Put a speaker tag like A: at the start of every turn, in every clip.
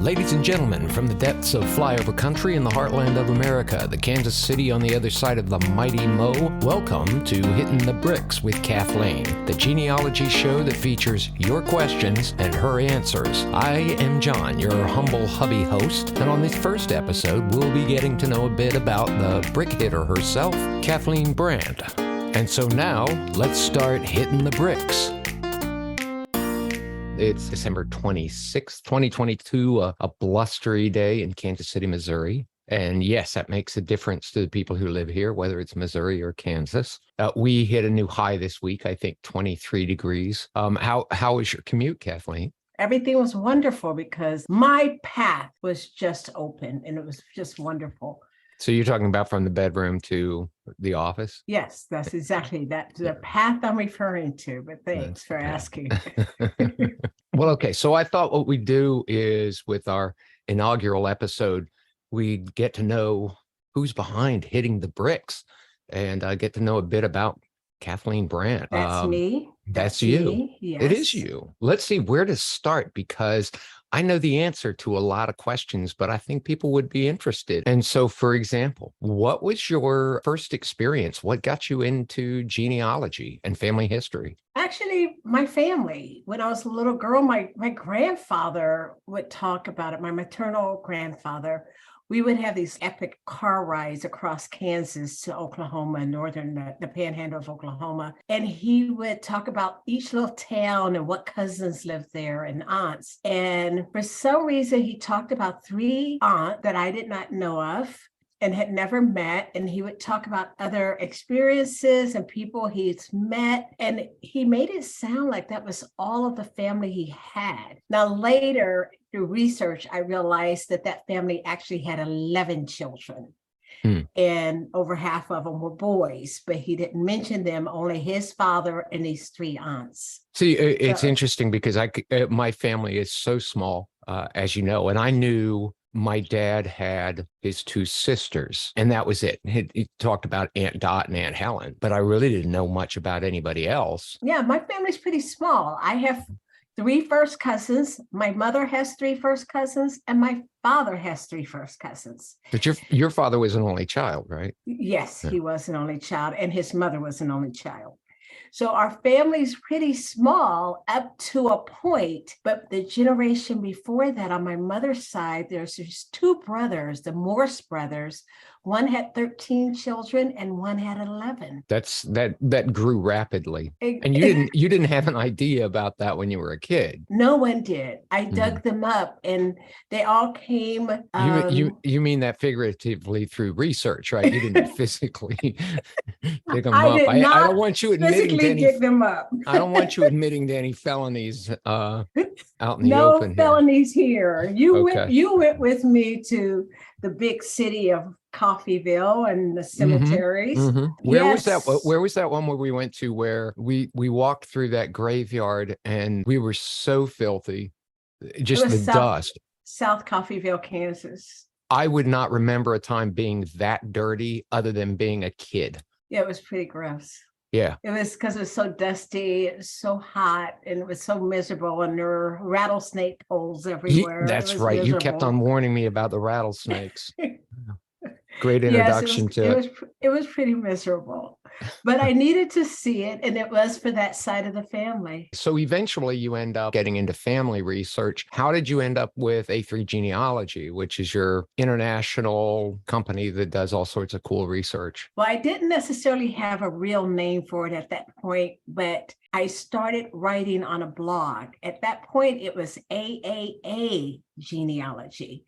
A: Ladies and gentlemen, from the depths of flyover country in the heartland of America, the Kansas City on the other side of the mighty Mo, welcome to Hittin the Bricks with Kathleen, the genealogy show that features your questions and her answers. I am John, your humble hubby host, and on this first episode, we'll be getting to know a bit about the brick hitter herself, Kathleen Brandt. And so now, let's start hitting the bricks. It's December 26th, 2022, a blustery day in Kansas City, Missouri. And yes, that makes a difference to the people who live here, whether it's Missouri or Kansas. We hit a new high this week, I think 23 degrees. How was your commute, Kathleen?
B: Everything was wonderful because my path was just open and it was just wonderful.
A: So you're talking about from the bedroom to the office?
B: Yes, that's exactly the path I'm referring to, but thanks for asking.
A: Well, okay. So I thought what we do is with our inaugural episode, we get to know who's behind Hitting the Bricks and get to know a bit about Kathleen Brandt.
B: That's me.
A: That's you.
B: Me. Yes.
A: It is you. Let's see where to start, because I know the answer to a lot of questions, but I think people would be interested. And so, for example, what was your first experience? What got you into genealogy and family history?
B: Actually, my family. When I was a little girl, my grandfather would talk about it, my maternal grandfather. We would have these epic car rides across Kansas to Oklahoma, the panhandle of Oklahoma. And he would talk about each little town and what cousins lived there and aunts. And for some reason, he talked about 3 aunts that I did not know of and had never met. And he would talk about other experiences and people he's met. And he made it sound like that was all of the family he had. Now, later, through research, I realized that family actually had 11 children. And over half of them were boys, but he didn't mention them, only his father and these 3 aunts.
A: See, it's interesting because my family is so small, as you know, and I knew my dad had his 2 sisters, and that was it. He talked about Aunt Dot and Aunt Helen, but I really didn't know much about anybody else.
B: Yeah, my family's pretty small. I have 3 first cousins. My mother has 3 first cousins, and my father has 3 first cousins.
A: But your father was an only child, right?
B: Yes, he was an only child, and his mother was an only child. So our family's pretty small up to a point, but the generation before that, on my mother's side, there's 2 brothers, the Morse brothers. One had 13 children and one had 11.
A: That grew rapidly. And you didn't have an idea about that when you were a kid.
B: No one did. I dug them up and they all came.
A: You mean that figuratively through research, right? You didn't physically dig them
B: I
A: up.
B: did
A: I
B: not
A: don't want you admitting to any,
B: dig them up.
A: I don't want you admitting to any felonies out in the
B: no
A: open.
B: No felonies here. You
A: Okay.
B: went with me to the big city of Coffeyville and the cemeteries.
A: Mm-hmm. Where was that one where we went to where we walked through that graveyard and we were so filthy, just the dust.
B: South Coffeyville, Kansas.
A: I would not remember a time being that dirty other than being a kid.
B: Yeah, it was pretty gross.
A: Yeah.
B: It was because it was so dusty, it was so hot, and it was so miserable, and there were rattlesnake holes everywhere.
A: That's right.
B: Miserable.
A: You kept on warning me about the rattlesnakes. Great introduction to it.
B: It was pretty miserable, but I needed to see it, and it was for that side of the family.
A: So eventually you end up getting into family research. How did you end up with A3 Genealogy, which is your international company that does all sorts of cool research?
B: Well, I didn't necessarily have a real name for it at that point, but I started writing on a blog. At that point, it was AAA Genealogy,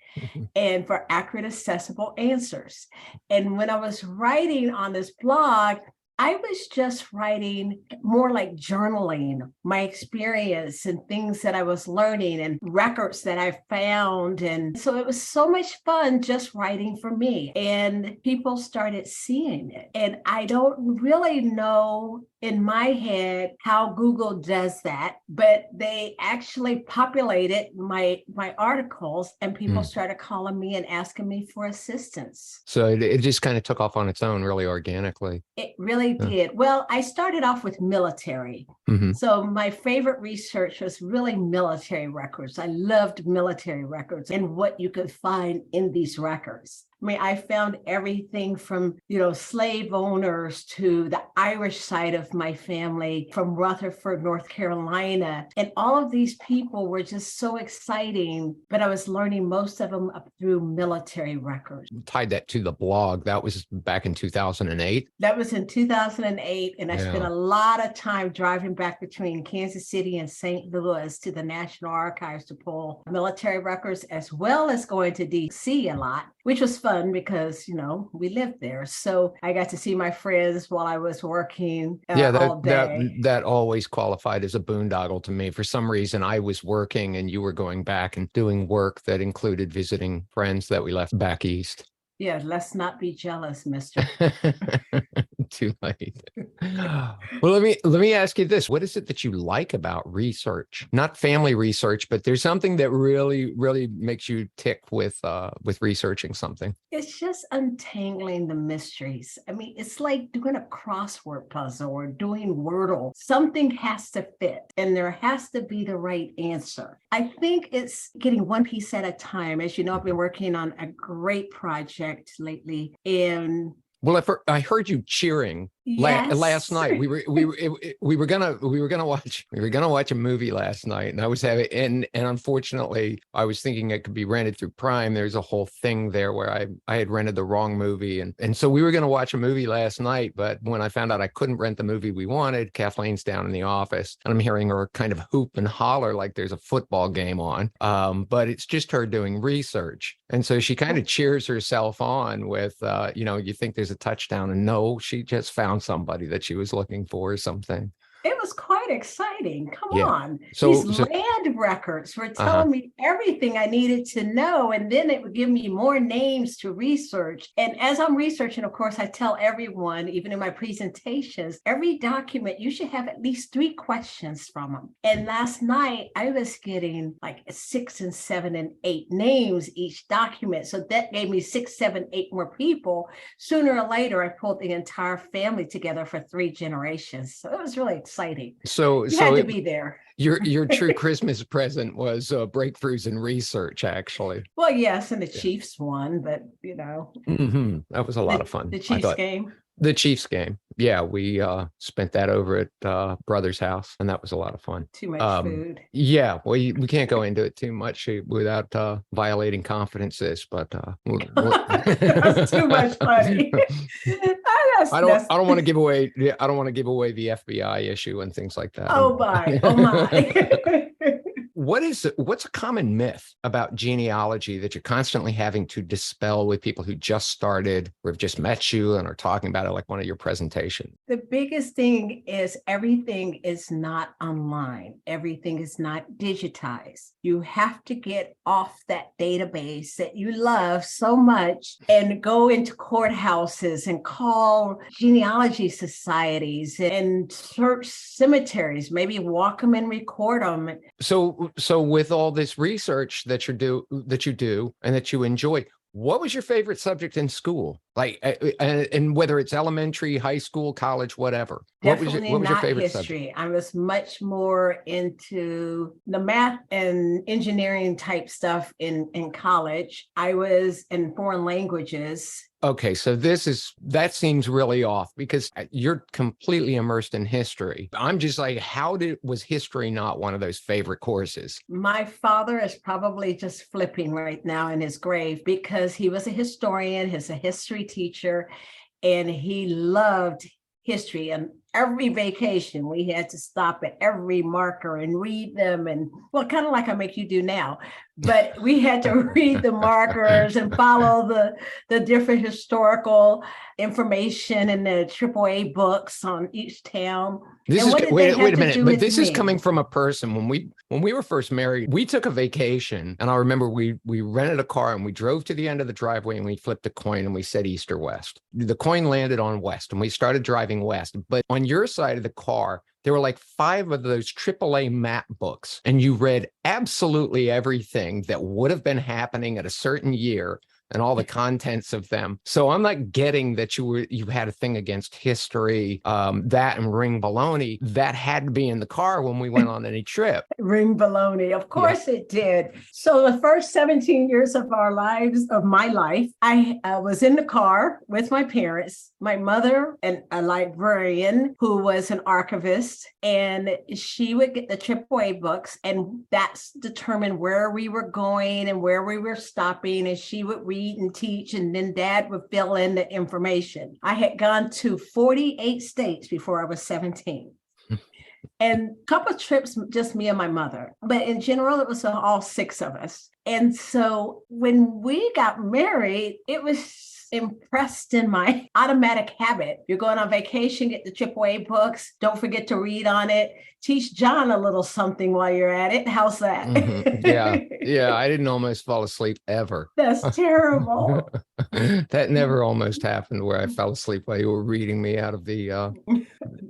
B: and for accurate, accessible answers. And when I was writing on this blog, I was just writing more like journaling, my experience and things that I was learning and records that I found. And so it was so much fun just writing for me. And people started seeing it. And I don't really know in my head how Google does that, but they actually populated my articles, and people started calling me and asking me for assistance.
A: So it just kind of took off on its own really organically.
B: It really did. Well, I started off with military. So my favorite research was really military records. I loved military records and what you could find in these records. I mean, I found everything from, slave owners to the Irish side of my family, from Rutherford, North Carolina. And all of these people were just so exciting, but I was learning most of them up through military records.
A: Tied that to the blog. That was back in 2008.
B: That was in 2008. And I spent a lot of time driving back between Kansas City and St. Louis to the National Archives to pull military records, as well as going to DC a lot, which was fun because, we lived there. So I got to see my friends while I was working all day.
A: That always qualified as a boondoggle to me. For some reason, I was working and you were going back and doing work that included visiting friends that we left back east.
B: Yeah, let's not be jealous, mister.
A: Too late. Well, let me ask you this. What is it that you like about research? Not family research, but there's something that really, really makes you tick with researching something.
B: It's just untangling the mysteries. I mean, it's like doing a crossword puzzle or doing Wordle. Something has to fit and there has to be the right answer. I think it's getting one piece at a time. As you know, I've been working on a great project lately, and
A: I heard you cheering last night. We were gonna watch a movie last night, and I was having and unfortunately I was thinking it could be rented through Prime. There's a whole thing there where I had rented the wrong movie, and so we were gonna watch a movie last night. But when I found out I couldn't rent the movie we wanted, Kathleen's down in the office, and I'm hearing her kind of hoop and holler like there's a football game on. But it's just her doing research, and so she kind of cheers herself on with, you think there's a touchdown, and no, she just found somebody that she was looking for or something.
B: It was quite exciting. Come on.
A: So
B: land records were telling me everything I needed to know. And then it would give me more names to research. And as I'm researching, of course, I tell everyone, even in my presentations, every document, you should have at least 3 questions from them. And last night, I was getting like 6 and 7 and 8 names each document. So that gave me 6, 7, 8 more people. Sooner or later, I pulled the entire family together for 3 generations. So it was really exciting.
A: So
B: you had to be there.
A: Your true Christmas present was breakthroughs in research, actually.
B: Well, yes, and the Chiefs won, but
A: that was a lot of fun.
B: The Chiefs game.
A: The Chiefs game. Yeah, we spent that over at brother's house, and that was a lot of fun.
B: Too much food.
A: Yeah, well, we can't go into it too much without violating confidences, but
B: that's too much money.
A: I don't want to give away. I don't want to give away the FBI issue and things like that.
B: Oh my.
A: What's a common myth about genealogy that you're constantly having to dispel with people who just started or have just met you and are talking about it like one of your presentations?
B: The biggest thing is everything is not online. Everything is not digitized. You have to get off that database that you love so much and go into courthouses and call genealogy societies and search cemeteries, maybe walk them and record them.
A: So with all this research that you do and that you enjoy, what was your favorite subject in school? Like, and whether it's elementary, high school, college, whatever.
B: Definitely
A: what was your
B: not
A: favorite
B: history.
A: subject?
B: I was much more into the math and engineering type stuff in college. I was in foreign languages.
A: Okay, so that seems really off because you're completely immersed in history. I'm just like, was history not one of those favorite courses?
B: My father is probably just flipping right now in his grave because he was a historian, he's a history teacher, and he loved history. And every vacation, we had to stop at every marker and read them. And well, kind of like I make you do now, but we had to read the markers and follow the different historical information in the AAA books on each town.
A: Wait a minute, but this is coming from a person. When we were first married, we took a vacation, and I remember we rented a car and we drove to the end of the driveway and we flipped a coin and we said east or west. The coin landed on west and we started driving west, but on on your side of the car, there were like 5 of those AAA map books, and you read absolutely everything that would have been happening at a certain year and all the contents of them. So I'm not getting that you had a thing against history, that and ring baloney. That had to be in the car when we went on any trip.
B: Ring baloney. Of course it did. So the first 17 years of my life, I was in the car with my parents, my mother, and a librarian who was an archivist, and she would get the AAA books, and that's determined where we were going and where we were stopping, and she would read and teach, and then Dad would fill in the information. I had gone to 48 states before I was 17. And a couple of trips, just me and my mother. But in general, it was all 6 of us. And so when we got married, it was impressed in my automatic habit. You're going on vacation, get the AAA books. Don't forget to read on it. Teach John a little something while you're at it. How's that?
A: Yeah. I didn't almost fall asleep ever.
B: That's terrible.
A: That never almost happened where I fell asleep while you were reading me out of the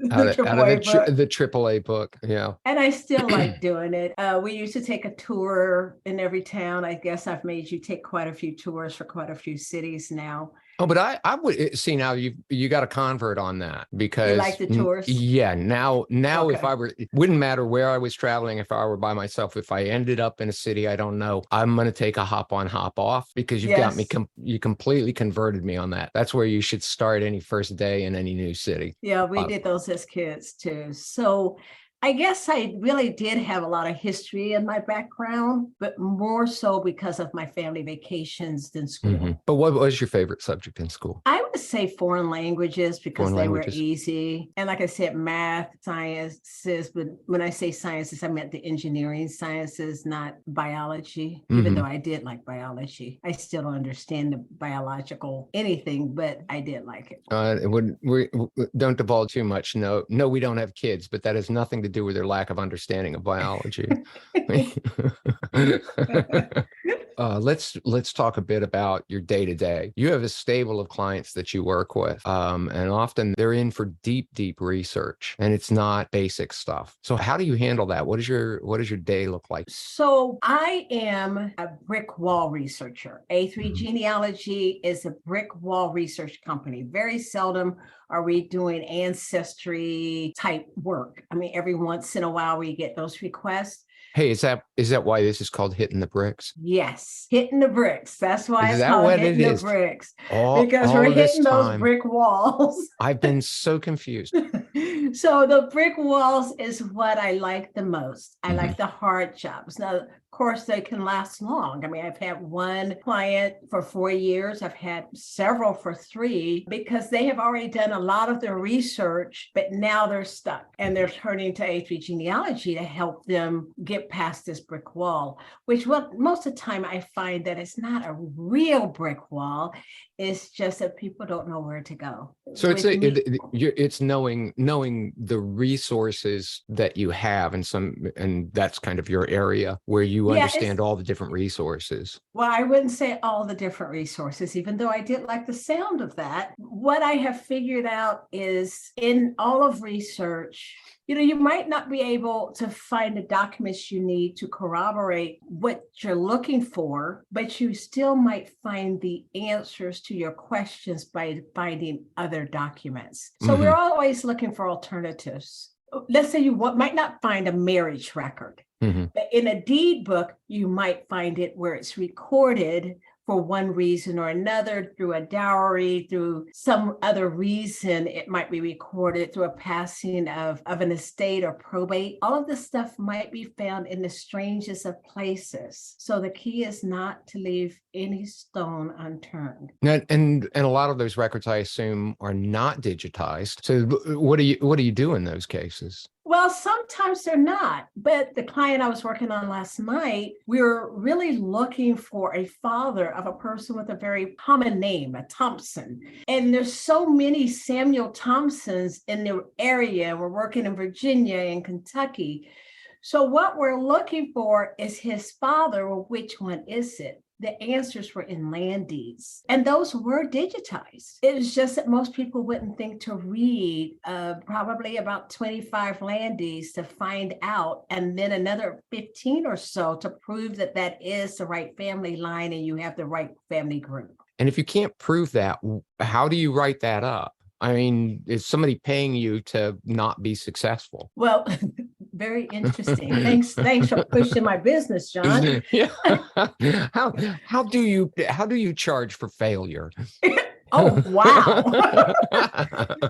A: AAA book. Yeah.
B: And I still like doing it. We used to take a tour in every town. I guess I've made you take quite a few tours for quite a few cities now.
A: Oh, but I would see now you got a convert on that, because
B: you like the tours.
A: Yeah. Now okay. If I were, it wouldn't matter where I was traveling. If I were by myself, if I ended up in a city I don't know, I'm going to take a hop on, hop off, because you've got me. You completely converted me on that. That's where you should start any first day in any new city.
B: Yeah, we did those as kids too. So I guess I really did have a lot of history in my background, but more so because of my family vacations than school.
A: Mm-hmm. But what was your favorite subject in school?
B: I would say foreign languages, because they were easy. And like I said, math, sciences, but when I say sciences, I meant the engineering sciences, not biology, even though I did like biology. I still don't understand the biological anything, but I did like it.
A: We don't divulge too much. No, we don't have kids, but that has nothing to do with their lack of understanding of biology. Let's talk a bit about your day-to-day. You have a stable of clients that you work with, and often they're in for deep research, and it's not basic stuff. So how do you handle that? What does your day look like?
B: So I am a brick wall researcher. A3 Genealogy is a brick wall research company. Very seldom are we doing ancestry type work. I mean, every once in a while we get those requests.
A: Hey, is that why this is called Hittin the Bricks?
B: Yes, Hittin the Bricks. That's why
A: it's
B: called Hittin the Bricks. Because we're hitting those brick walls.
A: I've been so confused.
B: So the brick walls is what I like the most. I like the hard jobs. Now, of course, they can last long. I mean, I've had one client for 4 years. I've had several for 3, because they have already done a lot of their research, but now they're stuck and they're turning to A3 Genealogy to help them get past this brick wall, which most of the time I find that it's not a real brick wall. It's just that people don't know where to go.
A: So it's knowing the resources that you have, and that's kind of your area where you understand all the different resources.
B: Well, I wouldn't say all the different resources, even though I did like the sound of that. What I have figured out is, in all of research, you might not be able to find the documents you need to corroborate what you're looking for, but you still might find the answers to your questions by finding other documents. So we're always looking for alternatives. Let's say you might not find a marriage record. But in a deed book, you might find it where it's recorded for one reason or another, through a dowry, through some other reason. It might be recorded through a passing of an estate or probate. All of this stuff might be found in the strangest of places. So the key is not to leave any stone unturned.
A: And a lot of those records, I assume, are not digitized. So what do you do in those cases?
B: Well, sometimes they're not. But the client I was working on last night, we were really looking for a father of a person with a very common name, a Thompson. And there's so many Samuel Thompsons in the area. We're working in Virginia and Kentucky. So what we're looking for is his father. Well, which one is it? the answers were in land deeds, and those were digitized. It was just that most people wouldn't think to read probably about 25 land deeds to find out, and then another 15 or so to prove that that is the right family line and you have the right family group.
A: And if you can't prove that, how do you write that up? I mean, is somebody paying you to not be successful?
B: Well, very interesting. Thanks for pushing my business, John.
A: Yeah. How do you charge for failure?
B: Oh, wow.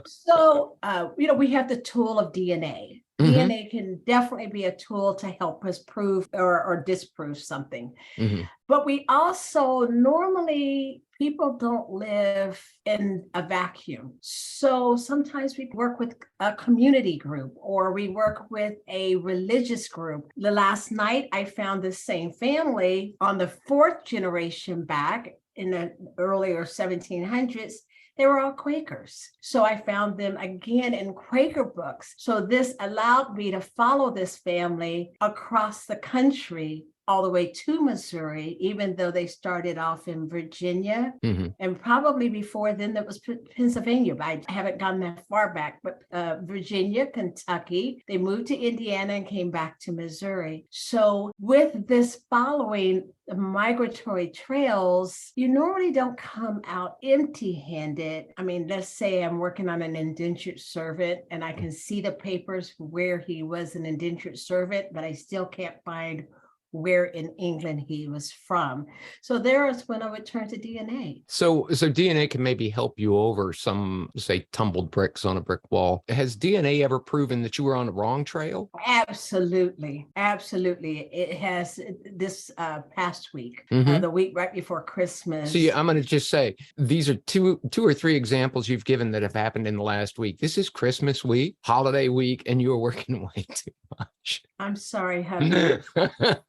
B: So, we have the tool of DNA.
A: Mm-hmm.
B: DNA can definitely be a tool to help us prove or disprove something.
A: Mm-hmm.
B: But we also normally, people don't live in a vacuum. So sometimes we work with a community group or we work with a religious group. The last night I found the same family on the fourth generation back in the earlier 1700s. They were all Quakers. So I found them again in Quaker books. So this allowed me to follow this family across the country all the way to Missouri, even though they started off in Virginia. Mm-hmm. And probably before then that was Pennsylvania. I haven't gone that far back, but Virginia, Kentucky, they moved to Indiana and came back to Missouri. So with this following the migratory trails, you normally don't come out empty-handed. I mean, let's say I'm working on an indentured servant and I can see the papers where he was an indentured servant, but I still can't find where in England he was from. So there is when I would turn to DNA. So
A: DNA can maybe help you over some, say, tumbled bricks on a brick wall. Has DNA ever proven that you were on the wrong trail?
B: Absolutely. It has this past week, the week right before Christmas.
A: See, I'm going to just say, these are two or three examples you've given that have happened in the last week. This is Christmas week, holiday week, and you are working way too much.
B: I'm sorry, honey.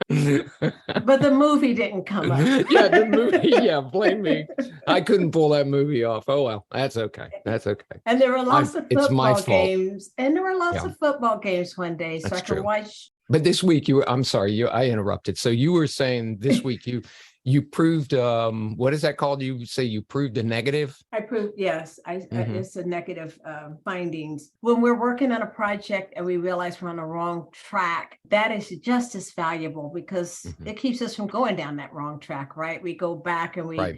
B: But the movie didn't come up.
A: Yeah, the movie. Yeah, blame me. I couldn't pull that movie off. Oh, well, that's okay.
B: And there were lots of football games. And there were lots of football games one day. So I could watch.
A: But this week, I'm sorry, I interrupted. So you were saying this week you proved, what is that called? You say you proved a negative?
B: I proved, yes, it's a negative findings. When we're working on a project and we realize we're on the wrong track, that is just as valuable because it keeps us from going down that wrong track, right? We go back and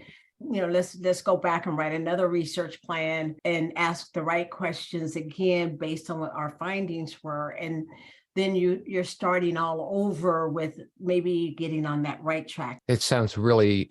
B: let's go back and write another research plan and ask the right questions again based on what our findings were. And then you're starting all over with maybe getting on that right track.
A: It sounds really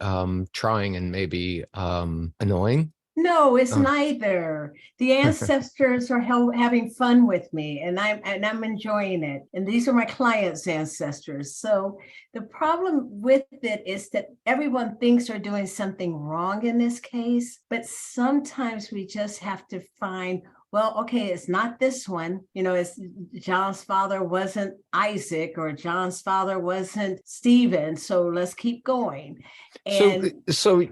A: trying and maybe annoying.
B: No, it's neither. The ancestors are having fun with me, and I'm enjoying it. And these are my clients' ancestors. So the problem with it is that everyone thinks they're doing something wrong in this case, but sometimes we just have to find, well, okay, it's not this one. It's John's father wasn't Isaac or John's father wasn't Stephen. So let's keep going. And
A: so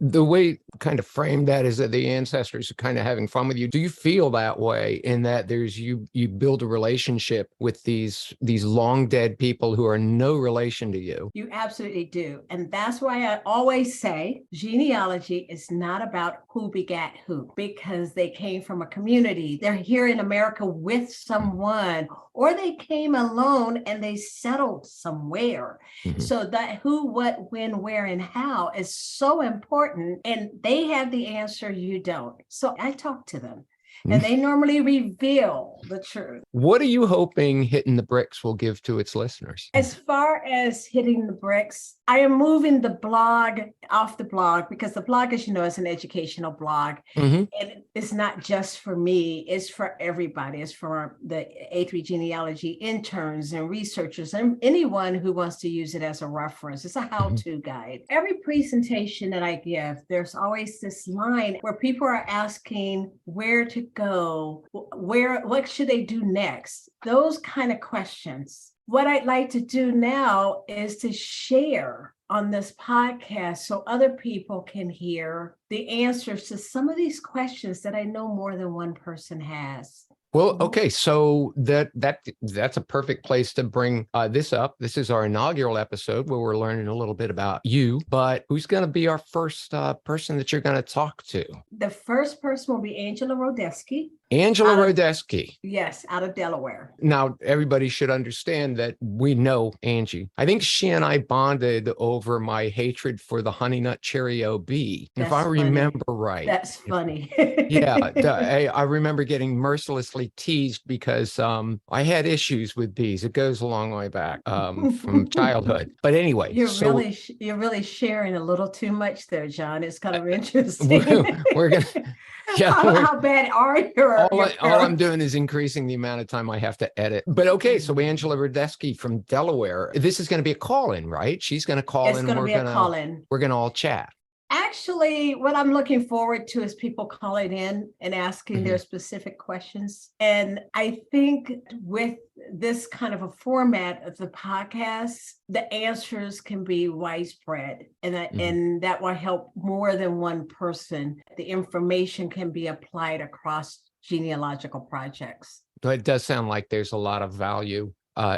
A: the way kind of framed that is that the ancestors are kind of having fun with you. Do you feel that way in that you build a relationship with these long dead people who are no relation to you?
B: You absolutely do. And that's why I always say genealogy is not about who begat who, because they came from a community. They're here in America with someone, or they came alone and they settled somewhere. So that who, what, when, where, and how is so important. And they have the answer, you don't. So I talk to them. And they normally reveal the truth.
A: What are you hoping Hittin the Bricks will give to its listeners?
B: As far as Hittin the Bricks, I am moving the blog off the blog because the blog, as you know, is an educational blog. And it's not just for me, it's for everybody. It's for the A3 genealogy interns and researchers and anyone who wants to use it as a reference. It's a how-to guide. Every presentation that I give, there's always this line where people are asking where to go, what should they do next? Those kind of questions. What I'd like to do now is to share on this podcast so other people can hear the answers to some of these questions that I know more than one person has.
A: Well, okay, so that's a perfect place to bring this up. This is our inaugural episode where we're learning a little bit about you, but who's going to be our first person that you're going to talk to?
B: The first person will be Angela Rodesky.
A: Angela Rodesky.
B: Yes, out of Delaware.
A: Now, everybody should understand that we know Angie. I think she and I bonded over my hatred for the Honey Nut Cheerio bee. If I remember right.
B: That's funny.
A: Yeah, I remember getting mercilessly teased because I had issues with bees. It goes a long way back from childhood. But anyway.
B: You're really sharing a little too much there, John. It's kind of interesting.
A: We're going to... Yeah,
B: how bad are you?
A: All I'm doing is increasing the amount of time I have to edit. But okay, so Angela Rodesky from Delaware. This is going to be a call-in, right? She's going to call in.
B: It's going to be a call-in.
A: We're going to all chat.
B: Actually, what I'm looking forward to is people calling in and asking their specific questions. And I think with this kind of a format of the podcast, the answers can be widespread, and that will help more than one person. The information can be applied across genealogical projects.
A: It does sound like there's a lot of value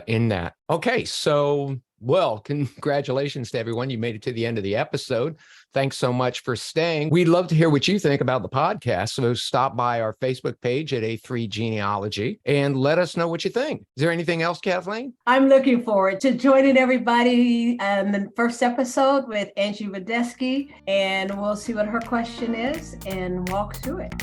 A: in that. Okay, so... Well, congratulations to everyone. You made it to the end of the episode. Thanks so much for staying. We'd love to hear what you think about the podcast. So stop by our Facebook page at A3 Genealogy and let us know what you think. Is there anything else, Kathleen?
B: I'm looking forward to joining everybody in the first episode with Angie Rodesky, and we'll see what her question is and walk through it.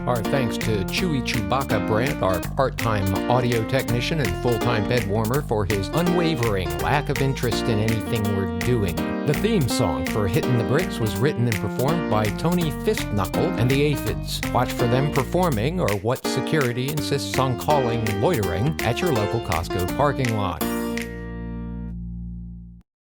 A: Our thanks to Chewy Chewbacca Brandt, our part-time audio technician and full-time bed warmer, for his unwavering lack of interest in anything we're doing. The theme song for Hittin the Bricks was written and performed by Tony Fistknuckle and the Aphids. Watch for them performing or what security insists on calling loitering at your local Costco parking lot.